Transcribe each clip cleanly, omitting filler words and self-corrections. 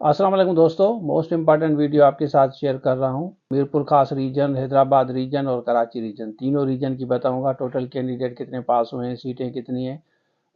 अस्सलाम वालेकुम दोस्तों, मोस्ट इम्पॉर्टेंट वीडियो आपके साथ शेयर कर रहा हूं। मीरपुर खास रीजन, हैदराबाद रीजन और कराची रीजन, तीनों रीजन की बताऊंगा। टोटल कैंडिडेट कितने पास हुए हैं, सीटें कितनी हैं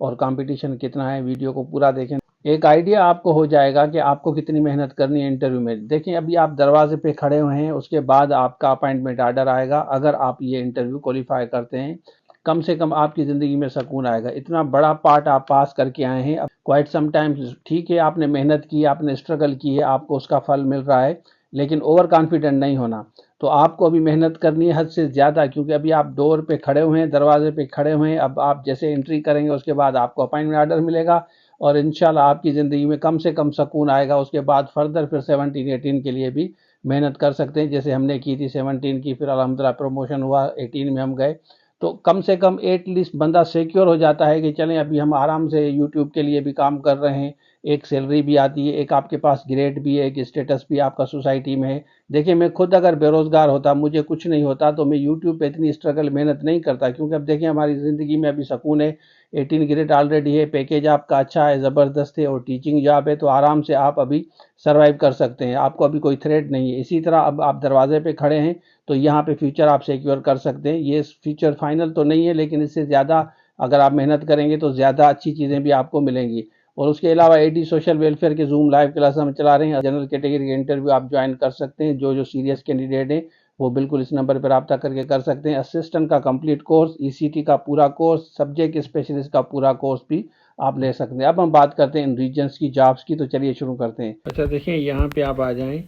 और कंपटीशन कितना है। वीडियो को पूरा देखें, एक आइडिया आपको हो जाएगा कि आपको कितनी मेहनत करनी है इंटरव्यू में। देखें, अभी आप दरवाजे पे खड़े हुए हैं, उसके बाद आपका अपॉइंटमेंट आर्डर आएगा। अगर आप ये इंटरव्यू क्वालिफाई करते हैं, कम से कम आपकी ज़िंदगी में सुकून आएगा। इतना बड़ा पार्ट आप पास करके आए हैं। क्वाइट समटाइम्स ठीक है, आपने मेहनत की, आपने स्ट्रगल की है, आपको उसका फल मिल रहा है, लेकिन ओवर कॉन्फिडेंट नहीं होना। तो आपको अभी मेहनत करनी है हद से ज़्यादा, क्योंकि अभी आप डोर पे खड़े हुए हैं, दरवाजे पे खड़े हुए हैं। अब आप जैसे एंट्री करेंगे, उसके बाद आपको अपॉइंटमेंट आर्डर मिलेगा और इंशाल्लाह आपकी ज़िंदगी में कम से कम सुकून आएगा। उसके बाद फर्दर फिर 17-18 के लिए भी मेहनत कर सकते हैं, जैसे हमने की थी 17 की। फिर अल्हम्दुलिल्लाह प्रमोशन हुआ, 18 में हम गए। तो कम से कम एटलीस्ट बंदा सिक्योर हो जाता है कि चलें अभी हम आराम से यूट्यूब के लिए भी काम कर रहे हैं, एक सैलरी भी आती है, एक आपके पास ग्रेड भी है, एक स्टेटस भी आपका सोसाइटी में है। देखिए, मैं खुद अगर बेरोज़गार होता, मुझे कुछ नहीं होता, तो मैं यूट्यूब पे इतनी स्ट्रगल मेहनत नहीं करता। क्योंकि अब देखिए, हमारी ज़िंदगी में अभी सुकून है, 18 ग्रेड ऑलरेडी है, पैकेज आपका अच्छा है, ज़बरदस्त है और टीचिंग जॉब है, तो आराम से आप अभी सर्वाइव कर सकते हैं। आपको अभी कोई थ्रेट नहीं है। इसी तरह अब आप दरवाजे पे खड़े हैं, तो यहाँ पे फ्यूचर आप सिक्योर कर सकते हैं। ये फ्यूचर फाइनल तो नहीं है, लेकिन इससे ज़्यादा अगर आप मेहनत करेंगे तो ज़्यादा अच्छी चीज़ें भी आपको मिलेंगी। और उसके अलावा एडी सोशल वेलफेयर के जूम लाइव क्लास हम चला रहे हैं। जनरल कैटेगरी के इंटरव्यू आप ज्वाइन कर सकते हैं। जो सीरियस कैंडिडेट हैं वो बिल्कुल इस नंबर पर रब्ता करके कर सकते हैं। असिस्टेंट का कंप्लीट कोर्स, ईसीटी का पूरा कोर्स, सब्जेक्ट स्पेशलिस्ट का पूरा कोर्स भी आप ले सकते हैं। अब हम बात करते हैं इन रीजन्स की जॉब्स की, तो चलिए शुरू करते हैं। अच्छा देखिए, यहाँ पे आप आ जाएं,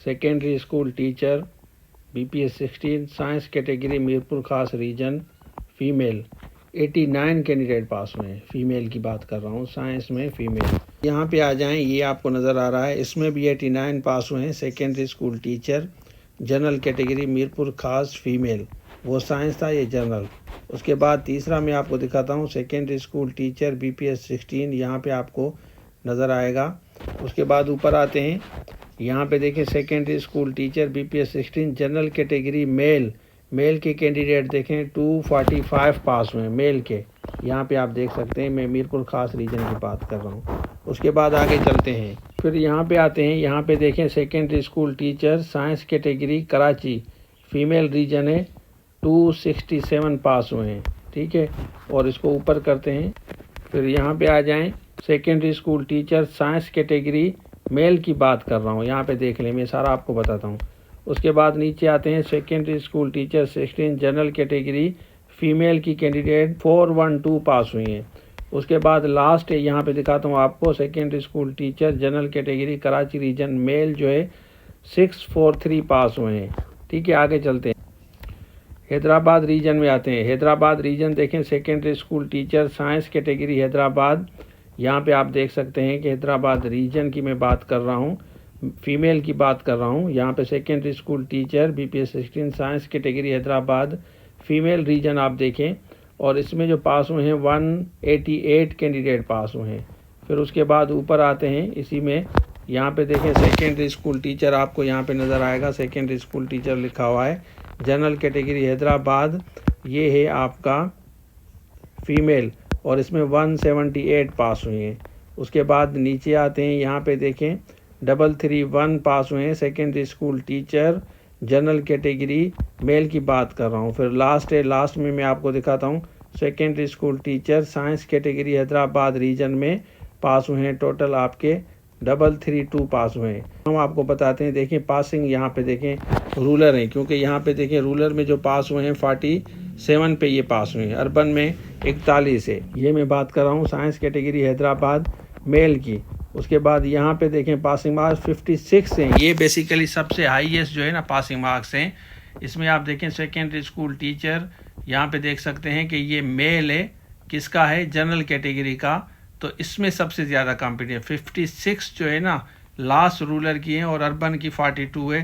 secondary school teacher, BPS 16, science category, Mirpur खास रीजन, फीमेल। 89 कैंडिडेट पास हुए हैं। फीमेल की बात कर रहा हूँ, साइंस में फीमेल। यहाँ पे आ जाएं, ये आपको नज़र आ रहा है, इसमें भी 89 पास हुए हैं। Secondary school teacher, general category, Mirpur खास, फीमेल। वो साइंस था, ये जनरल। उसके बाद तीसरा मैं आपको दिखाता हूँ, सेकेंडरी स्कूल टीचर, BPS 16, यहाँ पे आपको नज़र आएगा। उसके बाद ऊपर आते हैं, यहाँ पे देखें, secondary school teacher, BPS 16, general category, male. Male के कैंडिडेट देखें, 245 पास हुए हैं मेल के। यहाँ पे आप देख सकते हैं, मैं मीरपुर खास रीजन की बात कर रहा हूँ। उसके बाद आगे चलते हैं, फिर यहाँ पे आते हैं। यहाँ पे देखें, secondary school teacher, science category, Karachi, female region है, 267 पास हुए हैं। ठीक है, और इसको ऊपर करते हैं। फिर यहाँ पे आ जाएं, secondary school teacher, science category, male की बात कर रहा हूँ। यहाँ पे देख लें, मैं सारा आपको बताता हूँ। उसके बाद नीचे आते हैं, secondary school teacher 16, general category, female की कैंडिडेट 412 पास हुई हैं। उसके बाद लास्ट है, यहाँ पे दिखाता हूँ आपको, secondary school teacher, general category, Karachi region, male जो है 643 पास हुए हैं। ठीक है, आगे चलते हैं, हैदराबाद रीजन में आते हैं। हैदराबाद रीजन देखें, secondary school teacher, science category, Hyderabad. यहाँ पे आप देख सकते हैं कि हैदराबाद रीजन की मैं बात कर रहा हूँ, फीमेल की बात कर रहा हूँ। यहाँ पे secondary school teacher, BPS 16, science category, Hyderabad, female region आप देखें। और इसमें जो पास हुए हैं, 188 कैंडिडेट पास हुए हैं। फिर उसके बाद ऊपर आते हैं, इसी में यहाँ पे देखें, सेकेंडरी स्कूल टीचर आपको यहाँ पे नज़र आएगा, सेकेंडरी स्कूल टीचर लिखा हुआ है, जनरल कैटेगरी, हैदराबाद। ये है आपका फीमेल और इसमें 178 पास हुए हैं। उसके बाद नीचे आते हैं, यहाँ पे देखें, 331 पास हुए हैं, secondary school teacher, general category, male की बात कर रहा हूँ। फिर लास्ट है, लास्ट में मैं आपको दिखाता हूँ, secondary school teacher, science category, Hyderabad region में पास हुए हैं। टोटल आपके 332 पास हुए हैं। हम आपको बताते हैं, देखें पासिंग, यहाँ पे देखें रूलर हैं, क्योंकि यहाँ पे देखें रूलर में जो पास हुए हैं 47 पे ये पास हुए हैं। अर्बन में 41 है। ये मैं बात कर रहा हूँ साइंस कैटेगरी, हैदराबाद, मेल की। उसके बाद यहाँ पे देखें पासिंग मार्क्स 56 हैं। ये बेसिकली सबसे हाईएस्ट जो है ना पासिंग मार्क्स हैं। इसमें आप देखें, सेकेंडरी स्कूल टीचर, यहाँ पे देख सकते हैं कि ये मेल है, किसका है, जनरल कैटेगरी का। तो इसमें सबसे ज़्यादा कॉम्पिटिशन 56 जो है ना लास्ट रूरल की हैं और अर्बन की 42 है।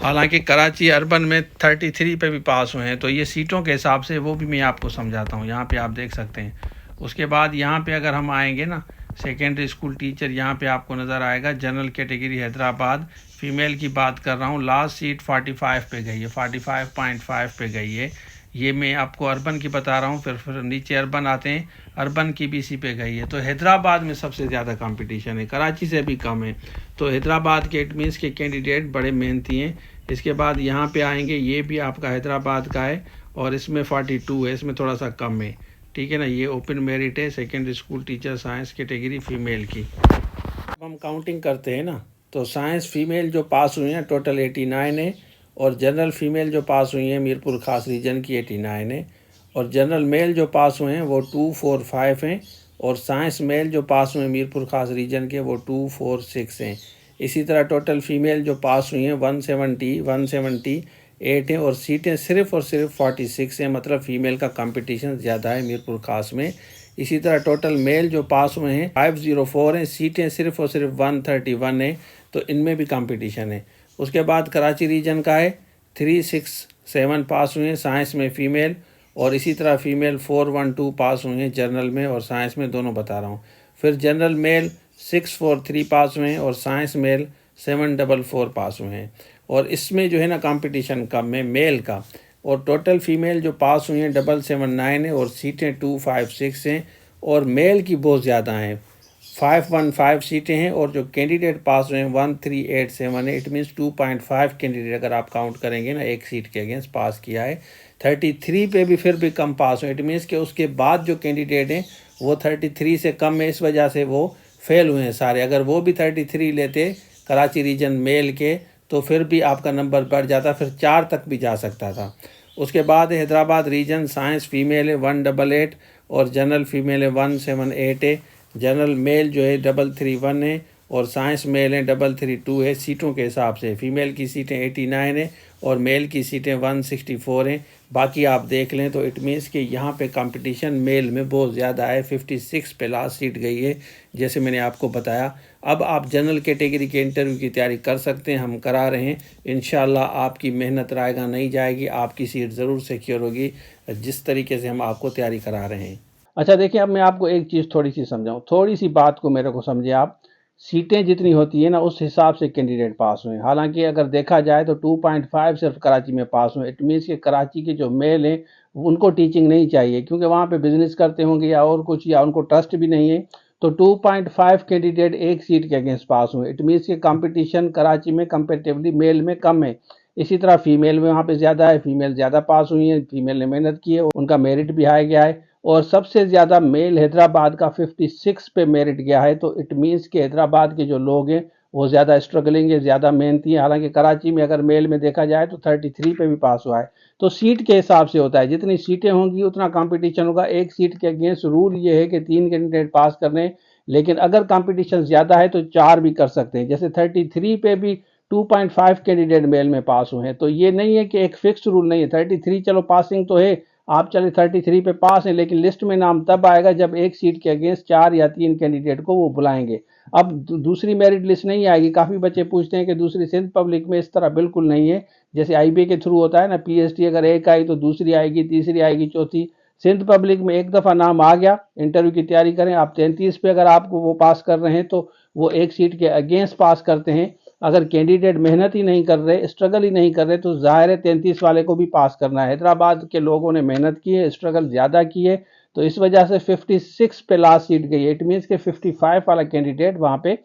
हालांकि कराची अर्बन में 33 पे भी पास हुए हैं। तो ये सीटों के हिसाब से वो भी मैं आपको समझाता हूँ, यहाँ पे आप देख सकते हैं। उसके बाद यहाँ पे अगर हम आएंगे ना, सेकेंडरी स्कूल टीचर, यहाँ पे आपको नज़र आएगा, जनरल कैटेगरी, हैदराबाद, फीमेल की बात कर रहा हूँ, लास्ट सीट 45 पे गई है, 45.5 पे गई है। ये मैं आपको अर्बन की बता रहा हूँ, फिर नीचे अर्बन आते हैं, अर्बन की भी इसी पे गई है। तो हैदराबाद में सबसे ज़्यादा कंपटीशन है, कराची से भी कम है। तो हैदराबाद के इट मीन्स के कैंडिडेट बड़े मेहनती हैं। इसके बाद यहाँ पे आएंगे, ये भी आपका हैदराबाद का है और इसमें 42 है, इसमें थोड़ा सा कम है, ठीक है ना। ये ओपन मेरिट है, secondary school teacher science category female की। अब हम काउंटिंग करते हैं ना, तो साइंस फीमेल जो पास हुई हैं टोटल 89 है, और जनरल फीमेल जो पास हुई हैं मीरपुर खास रीजन की 89 है, और जनरल मेल जो पास हुए हैं वो 245 हैं, और साइंस मेल जो पास हुए हैं मीरपुर खास रीजन के वो 246 हैं। इसी तरह टोटल फीमेल जो पास हुई हैं 178 हैं, और सीटें सिर्फ़ और सिर्फ 46 हैं, मतलब फ़ीमेल का कंपटीशन ज़्यादा है मीरपुर खास में। इसी तरह टोटल मेल जो पास हुए हैं 504 हैं, सीटें सिर्फ़ और सिर्फ 131 हैं, तो इनमें भी कंपटीशन है। उसके बाद कराची रीजन का है 367 पास हुए हैं साइंस में फ़ीमेल, और इसी तरह फ़ीमेल 412 पास हुए हैं जनरल में और साइंस में, दोनों बता रहा हूँ। फिर जनरल मेल 643 पास हुए हैं और साइंस मेल 744 पास हुए हैं। और इसमें जो है ना कंपटीशन कम है मेल का। और टोटल फ़ीमेल जो पास हुई हैं 779 है, और सीटें 256 हैं, और मेल की बहुत ज़्यादा हैं, 515 सीटें हैं, और जो कैंडिडेट पास हुए हैं 13878 है। इट मीन्स 2.5 कैंडिडेट अगर आप काउंट करेंगे ना, एक सीट के अगेंस्ट पास किया है। 33 पे भी फिर भी कम पास हुए, इट मीन्स कि उसके बाद जो कैंडिडेट हैं वो 33 से कम है, इस वजह से वो फेल हुए हैं सारे। अगर वो भी 33 लेते कराची रीजन मेल के, तो फिर भी आपका नंबर बढ़ जाता, फिर 4 तक भी जा सकता था। उसके बाद हैदराबाद रीजन साइंस फीमेल है 188, और जनरल फीमेल है 178 है। जनरल मेल जो है 331 है, और साइंस मेल है 332 है। सीटों के हिसाब से फ़ीमेल की सीटें 89 है और मेल की सीटें 164 हैं। बाकी आप देख लें तो इट मीन्स कि यहाँ पे कंपटीशन मेल में बहुत ज़्यादा है। 56 पे लास्ट सीट गई है, जैसे मैंने आपको बताया। अब आप जनरल कैटेगरी के इंटरव्यू की तैयारी कर सकते हैं, हम करा रहे हैं। इंशाल्लाह आपकी मेहनत रायगा नहीं जाएगी, आपकी सीट ज़रूर सिक्योर होगी, जिस तरीके से हम आपको तैयारी करा रहे हैं। अच्छा देखिए, अब मैं आपको एक चीज़ थोड़ी सी समझाऊँ, थोड़ी सी बात को मेरे को समझे आप। सीटें जितनी होती है ना, उस हिसाब से कैंडिडेट पास हुए। हालांकि अगर देखा जाए तो 2.5 सिर्फ कराची में पास हुए। इट मीन्स कि कराची के जो मेल हैं उनको टीचिंग नहीं चाहिए, क्योंकि वहाँ पे बिजनेस करते होंगे या और कुछ, या उनको ट्रस्ट भी नहीं है। तो 2.5 कैंडिडेट एक सीट के अगेंस्ट पास हुए। इट मीन्स कि कंपटीशन कराची में कंपेरेटिवली मेल में कम है। इसी तरह फीमेल में वहाँ पे ज़्यादा है, फीमेल ज़्यादा पास हुई है, फीमेल ने मेहनत की है, उनका मेरिट भी हाई गया है। और सबसे ज़्यादा मेल हैदराबाद का 56 पे मेरिट गया है। तो इट मीन्स कि हैदराबाद के जो लोग हैं वो ज़्यादा स्ट्रगलिंग है, ज़्यादा मेहनती है। हालांकि कराची में अगर मेल में देखा जाए तो 33 पे भी पास हुआ है। तो सीट के हिसाब से होता है, जितनी सीटें होंगी उतना कंपटीशन होगा। एक सीट के अगेंस्ट रूल ये है कि 3 कैंडिडेट पास करने हैं, लेकिन अगर कंपटीशन ज़्यादा है तो 4 भी कर सकते हैं। जैसे 33 पे भी 2.5 कैंडिडेट मेल में पास हुए हैं। तो ये नहीं है कि एक फिक्स रूल नहीं है। 33 चलो पासिंग तो है, आप चले 33 पे पास हैं, लेकिन लिस्ट में नाम तब आएगा जब एक सीट के अगेंस्ट 4 या 3 कैंडिडेट को वो बुलाएंगे। अब दूसरी मेरिट लिस्ट नहीं आएगी। काफ़ी बच्चे पूछते हैं कि दूसरी सिंध पब्लिक में इस तरह बिल्कुल नहीं है। जैसे आईबीए के थ्रू होता है ना, पीएसटी अगर एक आई तो दूसरी आएगी, तीसरी आएगी, चौथी। सिंध पब्लिक में एक दफ़ा नाम आ गया, इंटरव्यू की तैयारी करें आप। 33 पे अगर आपको वो पास कर रहे हैं तो वो एक सीट के अगेंस्ट पास करते हैं। अगर कैंडिडेट मेहनत ही नहीं कर रहे, स्ट्रगल ही नहीं कर रहे, तो जाहिर है 33 वाले को भी पास करना है। हैदराबाद के लोगों ने मेहनत की है, स्ट्रगल ज़्यादा की है, तो इस वजह से 56 पे लास्ट सीट गई है। इट मीन्स के 55 वाला कैंडिडेट वहाँ पे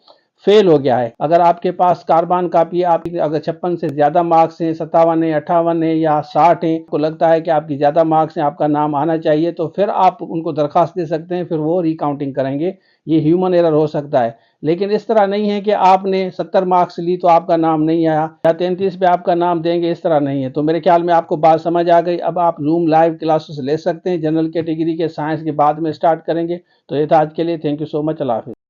फेल हो गया है। अगर आपके पास कार्बान कापी है, आप अगर 56 से ज़्यादा मार्क्स हैं, 57 है, 58 है या 60 हैं, आपको लगता है कि आपकी ज़्यादा मार्क्स हैं, आपका नाम आना चाहिए, तो फिर आप उनको दरख्वास्त दे सकते हैं, फिर वो रिकाउंटिंग करेंगे। ये ह्यूमन एरर हो सकता है, लेकिन इस तरह नहीं है कि आपने 70 मार्क्स ली तो आपका नाम नहीं आया या 33 पे आपका नाम देंगे, इस तरह नहीं है। तो मेरे ख्याल में आपको बात समझ आ गई। अब आप जूम लाइव क्लासेस ले सकते हैं। जनरल कैटेगरी के साइंस के बाद में स्टार्ट करेंगे। तो ये था आज के लिए। Thank you so much. अल्लाह हाफिज़।